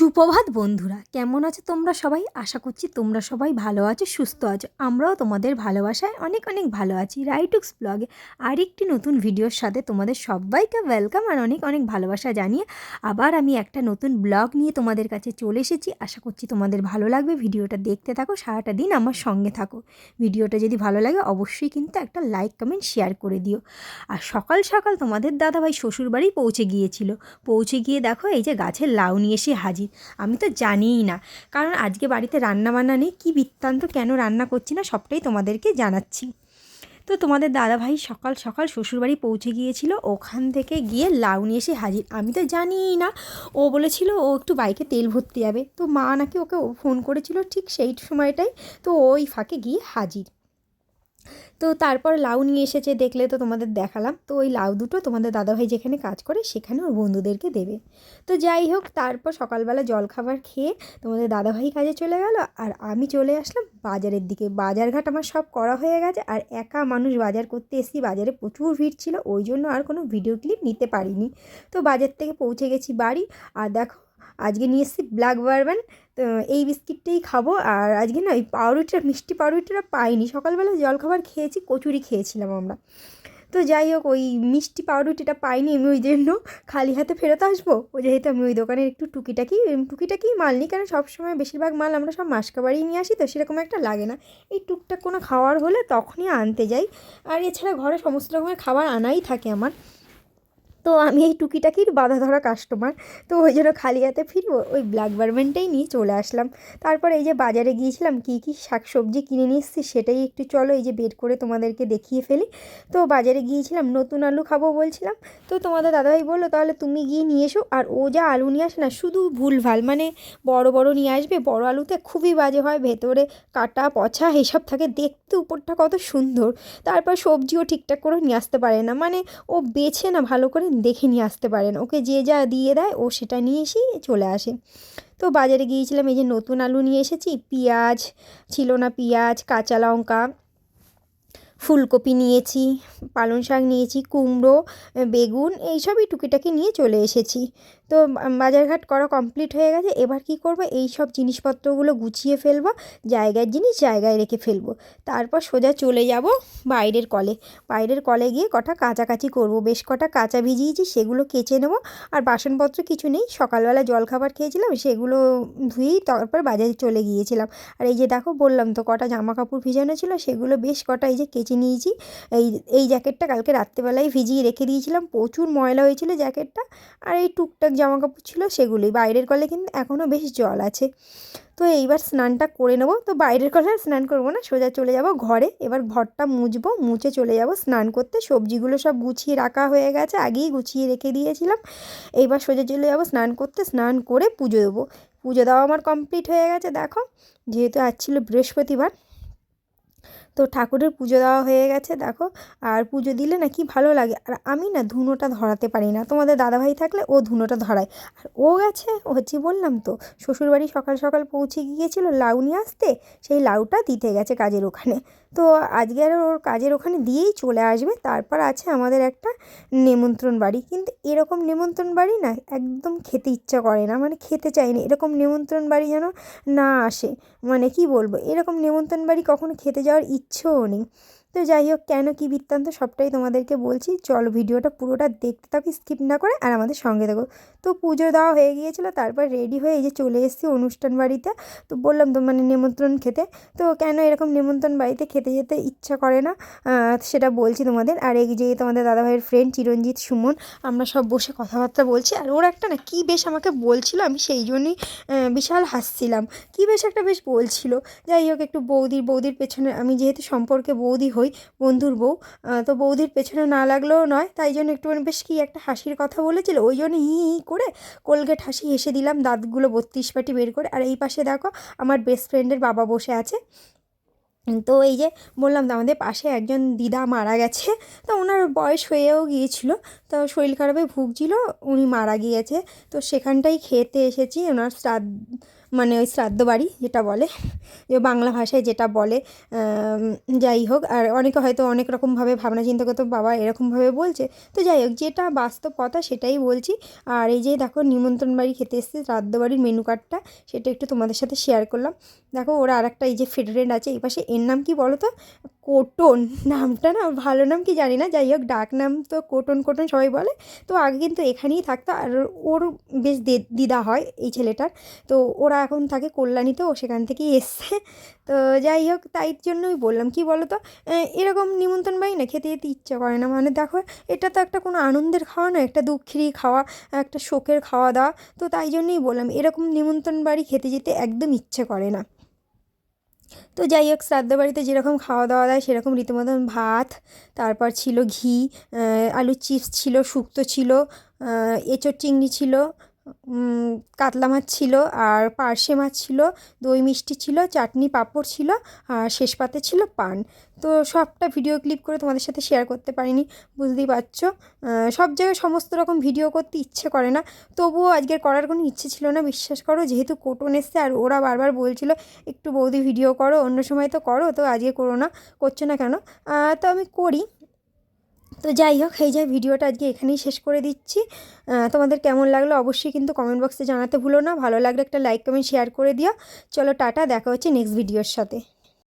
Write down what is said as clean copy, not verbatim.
সুপ্রভাত বন্ধুরা, কেমন আছো তোমরা সবাই? আশা করছি তোমরা সবাই ভালো আছো, সুস্থ আছো। আমরাও তোমাদের ভালোবাসায় অনেক অনেক ভালো আছি। রাইটুক্স ব্লগে আরেকটি নতুন ভিডিওর সাথে তোমাদের সবাইকে ওয়েলকাম আর অনেক অনেক ভালোবাসা জানিয়ে আবার আমি একটা নতুন ব্লগ নিয়ে তোমাদের কাছে চলে এসেছি। আশা করছি তোমাদের ভালো লাগবে। ভিডিওটা দেখতে থাকো, সারাটা দিন আমার সঙ্গে থাকো। ভিডিওটা যদি ভালো লাগে অবশ্যই কিন্তু একটা লাইক কমেন্ট শেয়ার করে দিও। আর সকাল সকাল তোমাদের দাদাভাই শ্বশুরবাড়ি পৌঁছে গিয়েছিল। পৌঁছে গিয়ে দেখো এই যে গাছের লাউ নিয়ে এসে হাজির। আমি তো জানিই না, কারণ আজকে বাড়িতে রান্না বান্না নেই। কী বৃত্তান্ত, কেন রান্না করছি না সবটাই তোমাদেরকে জানাচ্ছি। তো তোমাদের দাদাভাই সকাল সকাল শ্বশুরবাড়ি পৌঁছে গিয়েছিল, ওখান থেকে গিয়ে লাউ নিয়ে এসে হাজির। আমি তো জানিই না, ও বলেছিল ও একটু বাইকে তেল ভরতে যাবে, তো মা নাকি ওকে ফোন করেছিল ঠিক সেই সময়টাই। তো ওই ফাঁকে গিয়ে হাজির। তো তারপর লাউ নিয়ে এসেছে, দেখলে তো তোমাদের দেখালাম। তো ওই লাউ দুটো তোমাদের দাদাভাই যেখানে কাজ করে সেখানে ওর বন্ধুদেরকে দেবে। তো যাই হোক, তারপর সকালবেলা জলখাবার খেয়ে তোমাদের দাদাভাই কাজে চলে গেল, আর আমি চলে আসলাম বাজারের দিকে। বাজারঘাট আমার সব করা হয়ে গেছে, আর একা মানুষ বাজার করতে এসেছি। বাজারে প্রচুর ভিড় ছিল, ওই জন্য আর কোনো ভিডিও ক্লিপ নিতে পারিনি। তো বাজার থেকে পৌঁছে গেছি বাড়ি। আর দেখো আজকে নিয়ে এসেছি ব্ল্যাক বারবান। তো এই বিস্কিটটাই খাবো। আর আজকে না এই পাউরুটিটা, মিষ্টি পাউরুটিটা পাইনি। সকালবেলা জলখাবার খেয়েছি, কচুরি খেয়েছিলাম আমরা। তো যাই হোক, ওই মিষ্টি পাউরুটিটা পাইনি, আমি ওই জন্য খালি হাতে ফেরত আসবো। ও যেহেতু আমি ওই দোকানের একটু টুকিটাকি মাল নিই, কারণ সবসময় বেশিরভাগ মাল আমরা সব মাসকাবাড়ি নিয়ে আসি, তো সেরকম একটা লাগে না। এই টুকটাক কোনো খাওয়ার হলে তখনই আনতে যাই। আর এছাড়া ঘরে সমস্ত রকমের খাবার আনাই থাকে আমার। তো আমি এই টুকিটাকির বাঁধা ধরা কাস্টমার, তো ওই জন্য খালি হাতে ফিরবো, ওই ব্ল্যাক বারম্যানটাই নিয়ে চলে আসলাম। তারপর এই যে বাজারে গিয়েছিলাম, কী কী শাকসবজি কিনে নিয়ে এসেছি সেটাই একটু চলো এই যে বের করে তোমাদেরকে দেখিয়ে ফেলি। তো বাজারে গিয়েছিলাম, নতুন আলু খাবো বলছিলাম। তো তোমাদের দাদাভাই বললো তাহলে তুমি গিয়ে নিয়ে এসো। আর ও যা আলু নিয়ে আসে না, শুধু ভুলভাল, মানে বড় বড় নিয়ে আসবে। বড় আলুতে খুবই বাজে হয়, ভেতরে কাটা পচা এইসব থাকে, দেখতে উপরটা কত সুন্দর। তারপর সবজিও ঠিকঠাক করে নিয়ে আসতে পারে না, মানে ও বেছে না ভালো করে দেখে নিয়ে আসতে পারে না। ওকে যে যা দিয়ে দেয় ও সেটা নিয়ে এসেই চলে আসে। তো বাজারে গিয়েছিলাম, এই যে নতুন আলু নিয়ে এসেছি। পেঁয়াজ ছিল না, পেঁয়াজ, কাঁচা লঙ্কা, ফুলকপি নিয়েছি, পালং শাক নিয়েছি, কুমড়ো, বেগুন, এইসবই টুকিটাকি নিয়ে চলে এসেছি। তো বাজারঘাট করা কমপ্লিট হয়ে গেছে। এবার কি করব, এই সব জিনিসপত্রগুলো গুছিয়ে ফেলবো, জায়গার জিনিস জায়গায় রেখে ফেলবো। তারপর সোজা চলে যাব বাইরের কলে। বাইরের কলে গিয়ে কটা কাচাকাচি করব, বেশ কটা কাঁচা ভিজিয়েছি, সেগুলো কেচে নেবো। আর বাসনপত্র কিছু নেই, সকালবেলা জলখাবার খেয়েছিলাম, সেগুলো ধুয়েই তারপর বাজারে চলে গিয়েছিলাম। আর এই যে দেখো, বললাম তো কটা জামা কাপড় ভিজানো ছিল, সেগুলো বেশ কটা এই যে কেচে নিয়েছি। এই এই জ্যাকেটটা কালকে রাত্রেবেলায় ভিজিয়ে রেখে দিয়েছিলাম, প্রচুর ময়লা হয়েছিল জ্যাকেটটা। আর এই টুকটাক জামা কাপড় ছিল সেগুলোই। বাইরের কলে কিন্তু এখনও বেশ জল আছে। তো এইবার স্নানটা করে নেবো। তো বাইরের কলে আর স্নান করবো না, সোজা চলে যাব ঘরে। এবার ঘরটা মুছবো, মুছে চলে যাব স্নান করতে। সবজিগুলো সব গুছিয়ে রাখা হয়ে গেছে, আগেই গুছিয়ে রেখে দিয়েছিলাম। এইবার সোজা চলে যাব স্নান করতে, স্নান করে পুজো দেবো। পুজো দেওয়া আমার কমপ্লিট হয়ে গেছে দেখো, যেহেতু আজ ছিল বৃহস্পতিবার। তো ঠাকুরের পুজো দেওয়া হয়ে গেছে দেখো। আর পুজো দিলে না কি ভালো লাগে। আর আমি না ধুনোটা ধরাতে পারি না, তোমাদের দাদাভাই থাকলে ও ধুনোটা ধরায়। আর ও গেছে হচ্ছে, বললাম তো শ্বশুরবাড়ি সকাল সকাল পৌঁছে গিয়েছিল লাউ নিয়ে আসতে, সেই লাউটা দিতে গেছে কাজের ওখানে। তো আজকে আর ওর কাজের ওখানে দিয়েই চলে আসবে। তারপর আছে আমাদের একটা নেমন্ত্রণ বাড়ি, কিন্তু এরকম নেমন্ত্রণ বাড়ি না একদম খেতে ইচ্ছা করে না, মানে খেতে চাই না এরকম নেমন্ত্রণ বাড়ি যেন না আসে। মানে কি বলবো, এরকম নেমন্তন্ন বাড়ি কখনো খেতে যাওয়ার ইচ্ছেও নেই। তো যাই হোক, কেন কী বৃত্তান্ত সবটাই তোমাদেরকে বলছি, চলো ভিডিওটা পুরোটা দেখতে থাকো স্কিপ না করে, আর আমাদের সঙ্গে থাকো। তো পুজো দেওয়া হয়ে গিয়েছিলো, তারপর রেডি হয়ে এই যে চলে এসেছি অনুষ্ঠান বাড়িতে। তো বললাম তো মানে নেমন্ত্রণ খেতে। তো কেন এরকম নেমন্ত্রণ বাড়িতে খেতে যেতে ইচ্ছা করে না, সেটা বলছি তোমাদের। আর এই যে তোমাদের দাদাভাইয়ের ফ্রেন্ড চিরঞ্জিত, সুমন, আমরা সব বসে কথাবার্তা বলছি। আর ওর একটা না কী বেশ আমাকে বলছিল, আমি সেই জন্যই বিশাল হাসছিলাম। কী বেশ একটা বেশ বলছিল। যাই হোক, একটু বৌদির পেছনে, আমি যেহেতু সম্পর্কে বৌদি হই, বন্ধুর বউ, তো বৌদির পেছনে না লাগলেও নয়, তাই জন্য একটুখানি বেশ কী একটা হাসির কথা বলেছিল, ওই জন্য হি হি করে কোলগেট হাসি হেসে দিলাম, দাঁতগুলো 32 পাটি বের করে। আর এই পাশে দেখো আমার বেস্ট ফ্রেন্ডের বাবা বসে আছে। তো এই যে বললাম তো আমাদের পাশে একজন দিদা মারা গেছে। তো ওনার বয়স হয়েও গিয়েছিল, তো শরীর খারাপে ভুগছিল, উনি মারা গিয়েছে। তো সেখানটাই খেতে এসেছি, ওনার শ্রাদ্ধ মানে ওই শ্রাদ্ধ বাড়ি যেটা বলে, যে বাংলা ভাষায় যেটা বলে। যাই হোক, আর অনেকে হয়তো অনেক রকমভাবে ভাবনা চিন্তা করতো, বাবা এরকমভাবে বলছে। তো যাই হোক, যেটা বাস্তব কথা সেটাই বলছি। আর এই যে দেখো নিমন্ত্রণ বাড়ি খেতে এসেছে, শ্রাদ্ধ বাড়ির মেনু কার্ডটা সেটা একটু তোমাদের সাথে শেয়ার করলাম। দেখো ওরা আরেকটা এই যে ফ্রেন্ড আছে এই পাশে, এর নাম কি বলো তো? কোটন। নামটা না ভালো নাম কি জানি না, যাই হোক ডাক নাম তো কোটন কোটন সবাই বলে। তো আগে কিন্তু এখানেই থাকতো, আর ওর বেশ দিদা হয় এই ছেলেটার। তো ওরা এখন থাকে কল্যাণীতে, ও সেখান থেকেই এসছে। তো যাই হোক, তাই জন্যই বললাম, কি বলো তো, এরকম নিমন্ত্রণ বাড়ি না খেতে যেতে ইচ্ছা করে না। মানে দেখো, এটা তো একটা কোনো আনন্দের খাওয়া না, একটা দুঃখেরই খাওয়া, একটা শোকের খাওয়া দাওয়া। তো তাই জন্যই বললাম, এরকম নিমন্ত্রণ বাড়ি খেতে যেতে একদম ইচ্ছে করে না। তো যাই হোক, শ্রাদ্ধ বাড়িতে যেরকম খাওয়া দাওয়া দেয় সেরকম রীতিমতন ভাত, তারপর ছিল ঘি, আলুর চিপস ছিল, শুক্তো ছিল, এঁচোড় চিংড়ি ছিল, কাতলা মাছ ছিল, আর পার্শে মাছ ছিল, দই মিষ্টি ছিল, চাটনি পাঁপড় ছিল, আর শেষ পাতে ছিল পান। তো সবটা ভিডিও ক্লিপ করে তোমাদের সাথে শেয়ার করতে পারিনি, বুঝতেই পারছো। সব জায়গায় সমস্ত রকম ভিডিও করতে ইচ্ছে করে না, তবুও আজকের করার কোনো ইচ্ছে ছিল না, বিশ্বাস করো। যেহেতু কোটন এসছে আর ওরা বারবার বলছিল একটু বৌদি ভিডিও করো, অন্য সময় তো করো, তো আজকে করো না, করছো না কেন? তো আমি করি। তো যাই হোক, এই যে ভিডিওটা আজকে এখানেই শেষ করে দিচ্ছি। তোমাদের কেমন লাগলো অবশ্যই কিন্তু কমেন্ট বক্সে জানাতে ভুলো না। ভালো লাগলে একটা লাইক কমেন্ট শেয়ার করে দিও। চলো টাটা, দেখা হচ্ছে নেক্সট ভিডিওর সাথে।